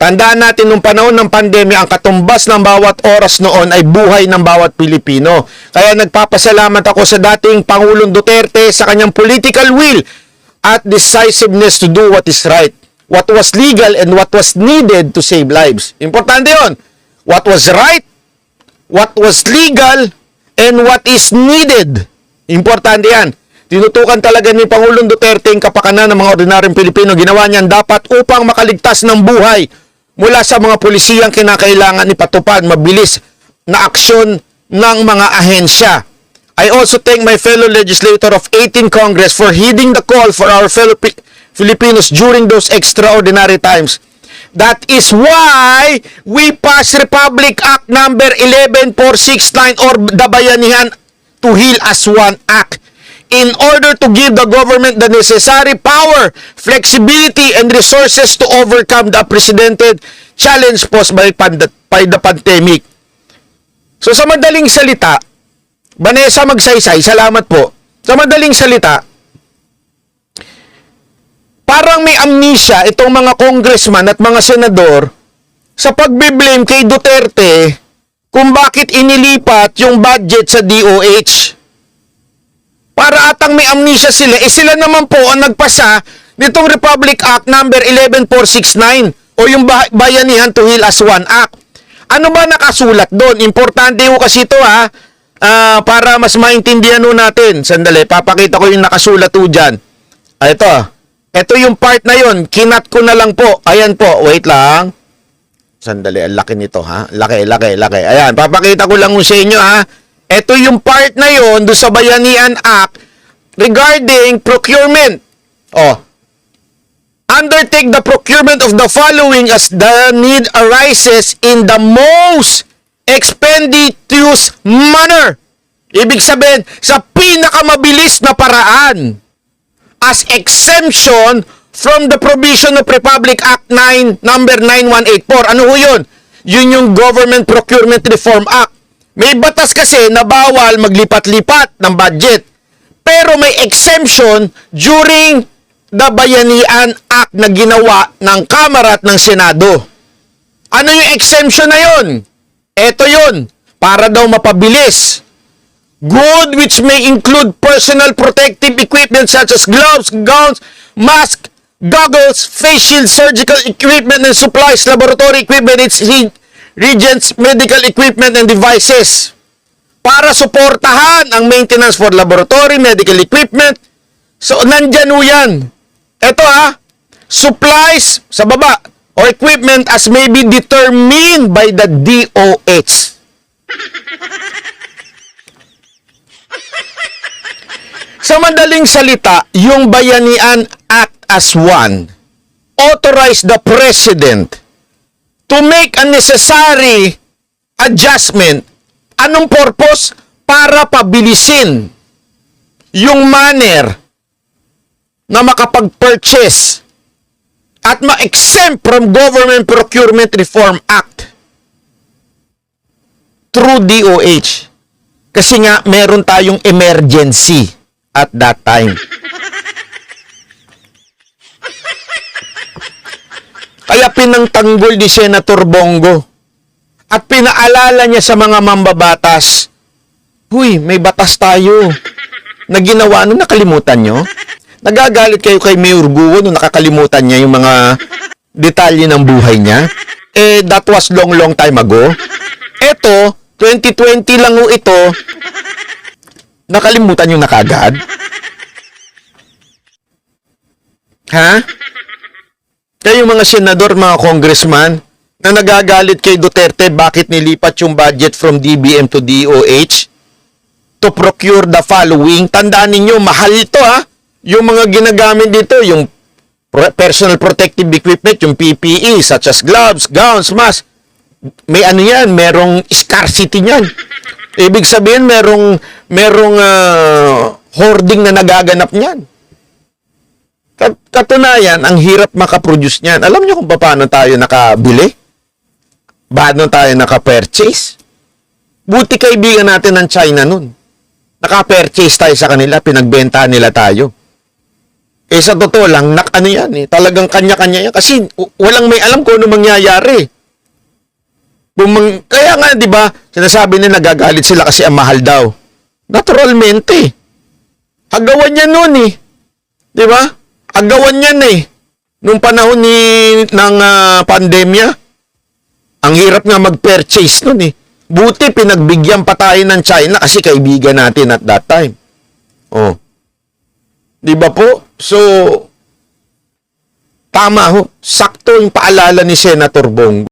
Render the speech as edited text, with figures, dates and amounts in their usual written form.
Tandaan natin nung panahon ng pandemya, ang katumbas ng bawat oras noon ay buhay ng bawat Pilipino. Kaya nagpapasalamat ako sa dating Pangulong Duterte sa kanyang political will at decisiveness to do what is right. What was legal and what was needed to save lives. Importante yun. What was right, what was legal, and what is needed. Importante yan. Tinutukan talaga ni Pangulong Duterte ang kapakanan ng mga ordinaryong Pilipino. Ginawa niyan dapat upang makaligtas ng buhay mula sa mga pulisiyang kinakailangan ipatupad mabilis na aksyon ng mga ahensya. I also thank my fellow legislator of 18 Congress for heeding the call for our fellow Filipinos during those extraordinary times. That is why we passed Republic Act number 11469 or the Bayanihan to Heal as One Act in order to give the government the necessary power, flexibility, and resources to overcome the unprecedented challenge posed by the pandemic. So sa madaling salita, Vanessa Magsaysay, salamat po. Sa madaling salita, parang may amnesia itong mga congressman at mga senador sa pagbiblame kay Duterte kung bakit inilipat yung budget sa DOH. Para atang may amnesia sila, sila naman po ang nagpasa nitong Republic Act number 11469 o yung Bayanihan to Heal as One Act. Ano ba nakasulat doon? Importante ho kasi ito para mas maintindihan ho natin. Sandali, papakita ko yung nakasulat ho dyan. Ito yung part na yon. Kinat ko na lang po. Ayan po, wait lang. Sandali, ang laki nito ha. Laki. Ayan, papakita ko lang sa inyo ha. Ito yung part na yon doon sa Bayanihan Act regarding procurement. Undertake the procurement of the following as the need arises in the most expeditious manner. Ibig sabihin, sa pinakamabilis na paraan as exemption from the provision of Republic Act 9 number 9184. Ano ho yun? Yun yung Government Procurement Reform Act. May batas kasi na bawal maglipat-lipat ng budget. Pero may exemption during the Bayanihan Act na ginawa ng Kamara at ng Senado. Ano yung exemption na yun? Ito yun. Para daw mapabilis. Good which may include personal protective equipment such as gloves, gowns, masks, goggles, face shields, surgical equipment and supplies, laboratory equipment, reagents, medical equipment and devices para suportahan ang maintenance for laboratory, medical equipment. So, nandyan ho yan. Ito supplies sa baba or equipment as may be determined by the DOH. Sa madaling salita, yung Bayanihan Act as one authorize the President to make a necessary adjustment. Anong purpose? Para pabilisin yung manner na makapag-purchase at ma-exempt from Government Procurement Reform Act through DOH. Kasi nga, meron tayong emergency at that time. Kaya pinangtanggol ni Senator Bongo at pinaalala niya sa mga mambabatas, huy, may batas tayo na ginawa. Ano, nakalimutan nyo? Nagagalit kayo kay Mayor Guo nung nakakalimutan niya yung mga detalye ng buhay niya? That was long time ago. Eto, 2020 lang ho ito. Nakalimutan nyo na kagad? Ha? Kaya yung mga senador, mga congressman, na nagagalit kay Duterte, bakit nilipat yung budget from DBM to DOH to procure the following. Tandaan ninyo, mahal ito Yung mga ginagamit dito, yung personal protective equipment, yung PPE, such as gloves, gowns, masks. May ano yan, merong scarcity niyan. Ibig sabihin, merong hoarding na nagaganap niyan. Katunayan, ang hirap makaproduce niyan. Alam niyo kung paano tayo nakabili? Paano tayo naka-purchase? Buti kaibigan natin ng China nun. Naka-purchase tayo sa kanila, pinagbentahan nila tayo. Sa totoo lang, ano yan eh. Talagang kanya-kanya yan. Kasi walang may alam kung ano mangyayari. Kaya nga, di ba, sinasabi nila nagagalit sila kasi ang mahal daw. Naturalmente. Agawan yan noon eh. Di ba? Agawan yan eh. Nung panahon ng pandemya, ang hirap nga mag-purchase noon eh. Buti pinagbigyan pa tayo ng China kasi kaibigan natin at that time. Oh. Di ba po? So, tama ho. Sakto yung paalala ni Senator Bongo.